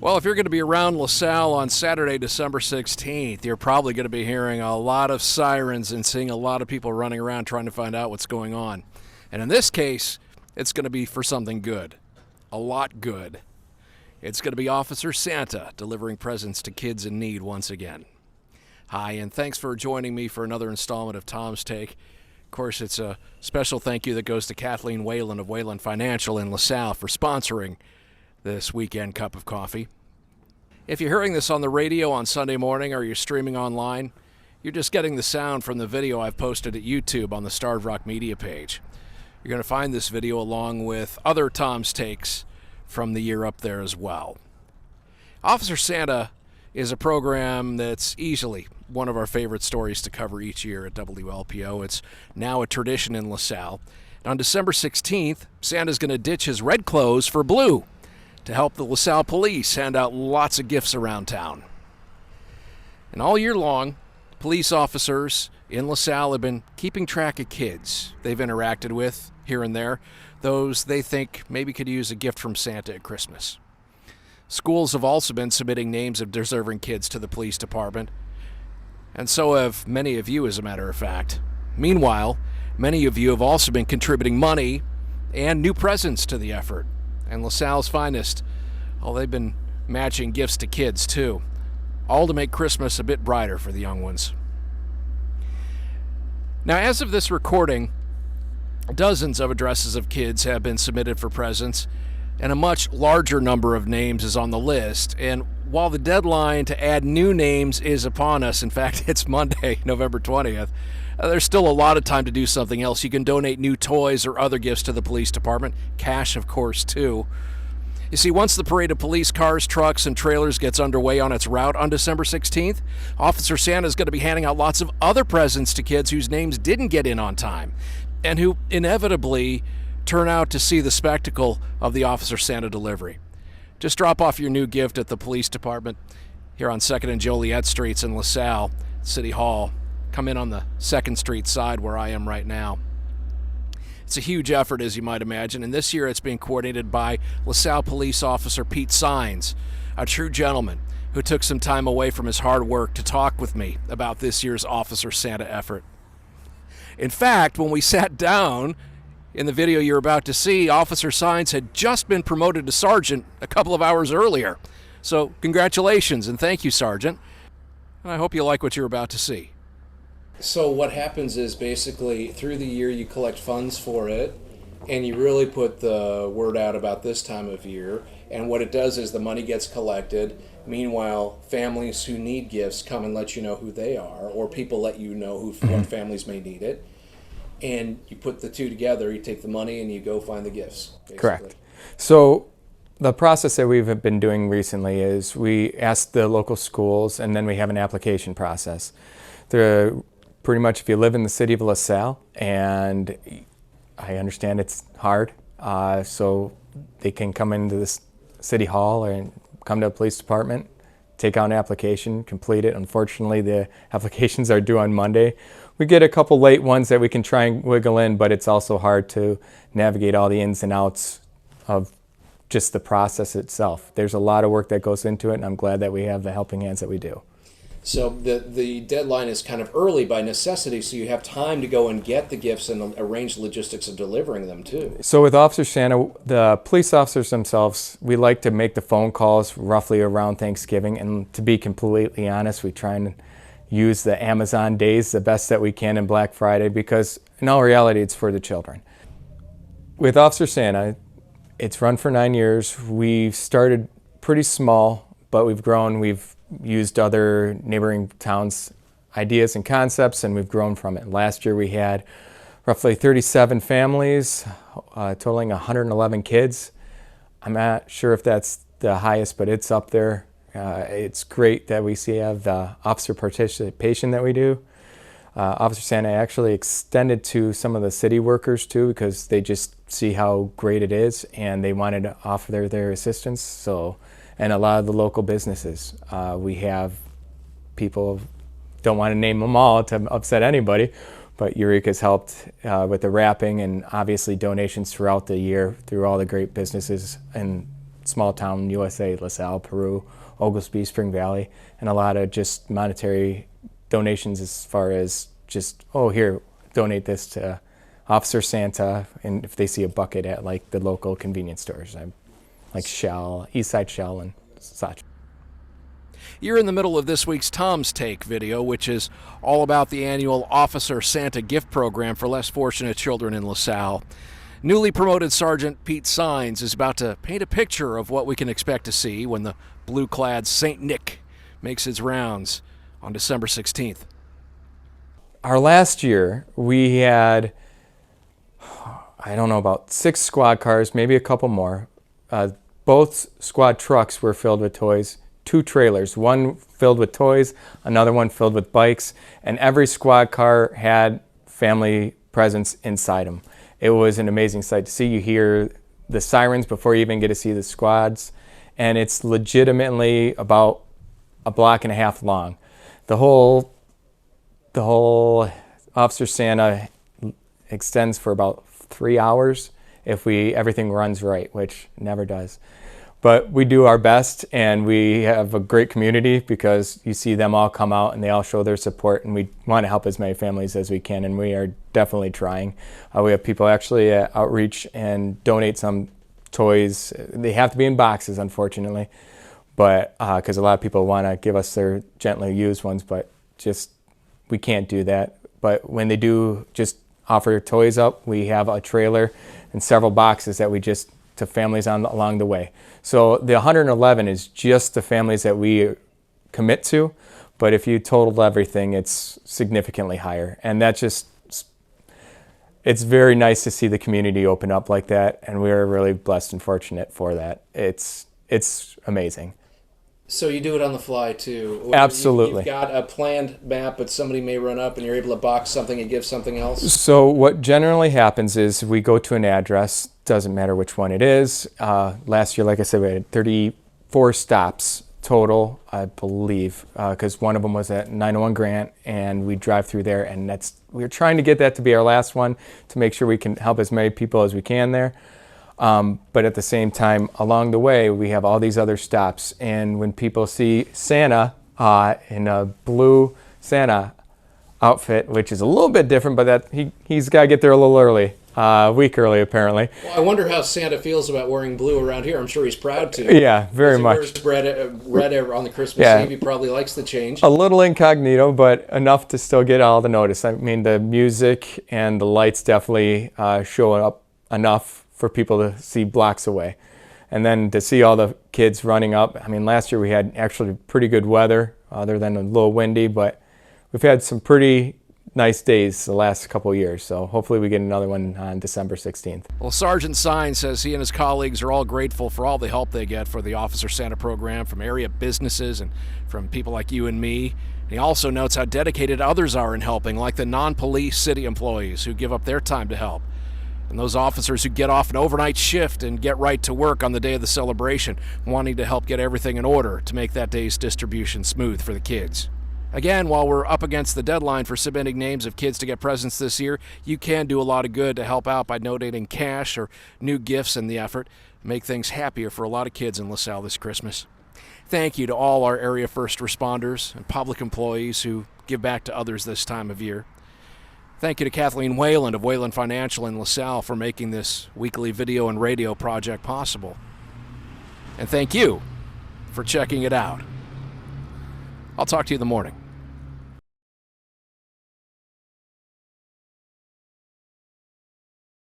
Well, if you're going to be around LaSalle on Saturday, December 16th, you're probably going to be hearing a lot of sirens and seeing a lot of people running around trying to find out what's going on. And in this case, it's going to be for something good. A lot good. It's going to be Officer Santa delivering presents to kids in need once again. Hi, and thanks for joining me for another installment of Tom's Take. Of course, it's a special thank you that goes to Kathleen Whalen of Whalen Financial in LaSalle for sponsoring this weekend cup of coffee. If you're hearing this on the radio on Sunday morning or you're streaming online, you're just getting the sound from the video I've posted at YouTube on the Starved Rock Media page. You're going to find this video along with other Tom's Takes from the year up there as well. Officer Santa is a program that's easily one of our favorite stories to cover each year at WLPO. It's now a tradition in LaSalle. And on December 16th, Santa's going to ditch his red clothes for blue to help the LaSalle police hand out lots of gifts around town. And all year long, police officers in LaSalle have been keeping track of kids they've interacted with here and there, those they think maybe could use a gift from Santa at Christmas. Schools have also been submitting names of deserving kids to the police department, and so have many of you, as a matter of fact. Meanwhile, many of you have also been contributing money and new presents to the effort. And LaSalle's finest, they've been matching gifts to kids too, all to make Christmas a bit brighter for the young ones. Now, as of this recording, dozens of addresses of kids have been submitted for presents, and a much larger number of names is on the list. And while the deadline to add new names is upon us, in fact, it's Monday, November 20th, there's still a lot of time to do something else. You can donate new toys or other gifts to the police department. Cash, of course, too. You see, once the parade of police cars, trucks, and trailers gets underway on its route on December 16th, Officer Santa is going to be handing out lots of other presents to kids whose names didn't get in on time and who inevitably turn out to see the spectacle of the Officer Santa delivery. Just drop off your new gift at the police department here on 2nd and Joliet Streets in LaSalle, City Hall. Come in on the 2nd Street side where I am right now. It's a huge effort, as you might imagine, and this year it's being coordinated by LaSalle Police Officer Pete Sines, a true gentleman who took some time away from his hard work to talk with me about this year's Officer Santa effort. In fact, when we sat down, in the video you're about to see, Officer Sines had just been promoted to sergeant a couple of hours earlier. So congratulations and thank you, Sergeant. And I hope you like what you're about to see. So what happens is basically through the year you collect funds for it, and you really put the word out about this time of year. And what it does is the money gets collected. Meanwhile, families who need gifts come and let you know who they are, or people let you know what families may need it. And you put the two together, you take the money and you go find the gifts, basically. Correct. So the process that we've been doing recently is we ask the local schools, and then we have an application process. Pretty much if you live in the city of LaSalle, and I understand it's hard, so they can come into this city hall or come to the police department, take out an application, complete it. Unfortunately, the applications are due on Monday. We get a couple late ones that we can try and wiggle in, but it's also hard to navigate all the ins and outs of just the process itself. There's a lot of work that goes into it, and I'm glad that we have the helping hands that we do. So the deadline is kind of early by necessity, so you have time to go and get the gifts and arrange the logistics of delivering them too. So with Officer Santa, the police officers themselves, we like to make the phone calls roughly around Thanksgiving, and to be completely honest, we try and use the Amazon days the best that we can in Black Friday, because in all reality it's for the children. With Officer Santa, it's run for 9 years. We've started pretty small, but we've grown. We've used other neighboring towns' ideas and concepts, and we've grown from it. Last year we had roughly 37 families, totaling 111 kids. I'm not sure if that's the highest, but it's up there. It's great that we have the officer participation that we do. Officer Santa actually extended to some of the city workers too, because they just see how great it is and they wanted to offer their assistance. So, and a lot of the local businesses. We have people, don't want to name them all to upset anybody, but Eureka's helped with the wrapping, and obviously donations throughout the year through all the great businesses and small town USA, LaSalle, Peru, Oglesby, Spring Valley, and a lot of just monetary donations as far as just, oh, here, donate this to Officer Santa, and if they see a bucket at like the local convenience stores, like Shell, Eastside Shell and such. You're in the middle of this week's Tom's Take video, which is all about the annual Officer Santa gift program for less fortunate children in LaSalle. Newly promoted Sergeant Pete Sines is about to paint a picture of what we can expect to see when the blue-clad St. Nick makes his rounds on December 16th. Our last year, we had, I don't know, about 6 squad cars, maybe a couple more. Both squad trucks were filled with toys. 2 trailers, one filled with toys, another one filled with bikes, and every squad car had family presents inside them. It was an amazing sight to see. You hear the sirens before you even get to see the squads, and it's legitimately about a block and a half long. The whole Officer Santa extends for about 3 hours if everything runs right, which never does. But we do our best, and we have a great community because you see them all come out and they all show their support, and we want to help as many families as we can, and we are definitely trying. We have people actually outreach and donate some toys. They have to be in boxes, unfortunately, but because a lot of people want to give us their gently used ones, but just we can't do that. But when they do just offer toys up, we have a trailer and several boxes that we just to families along the way. So the 111 is just the families that we commit to, but if you totaled everything, it's significantly higher. And that's just, it's very nice to see the community open up like that, and we're really blessed and fortunate for that. It's amazing. So you do it on the fly too? Absolutely. You've got a planned map, but somebody may run up and you're able to box something and give something else? So what generally happens is we go to an address, doesn't matter which one it is. Last year, like I said, we had 34 stops total, I believe, because one of them was at 901 Grant, and we drive through there, and we're trying to get that to be our last one to make sure we can help as many people as we can there. But at the same time, along the way, we have all these other stops. And when people see Santa in a blue Santa outfit, which is a little bit different, but he's got to get there a little early, a week early, apparently. Well, I wonder how Santa feels about wearing blue around here. I'm sure he's proud to. Yeah, very much. He wears red on the Christmas Eve. He probably likes the change. A little incognito, but enough to still get all the notice. I mean, the music and the lights definitely show up enough for people to see blocks away. And then to see all the kids running up. I mean, last year we had actually pretty good weather, other than a little windy, but we've had some pretty nice days the last couple of years. So hopefully we get another one on December 16th. Well, Sergeant Sines says he and his colleagues are all grateful for all the help they get for the Officer Santa program from area businesses and from people like you and me. And he also notes how dedicated others are in helping, like the non-police city employees who give up their time to help. And those officers who get off an overnight shift and get right to work on the day of the celebration, wanting to help get everything in order to make that day's distribution smooth for the kids. Again, while we're up against the deadline for submitting names of kids to get presents this year, you can do a lot of good to help out by donating cash or new gifts in the effort. Make things happier for a lot of kids in LaSalle this Christmas. Thank you to all our area first responders and public employees who give back to others this time of year. Thank you to Kathleen Wayland of Wayland Financial in LaSalle for making this weekly video and radio project possible. And thank you for checking it out. I'll talk to you in the morning.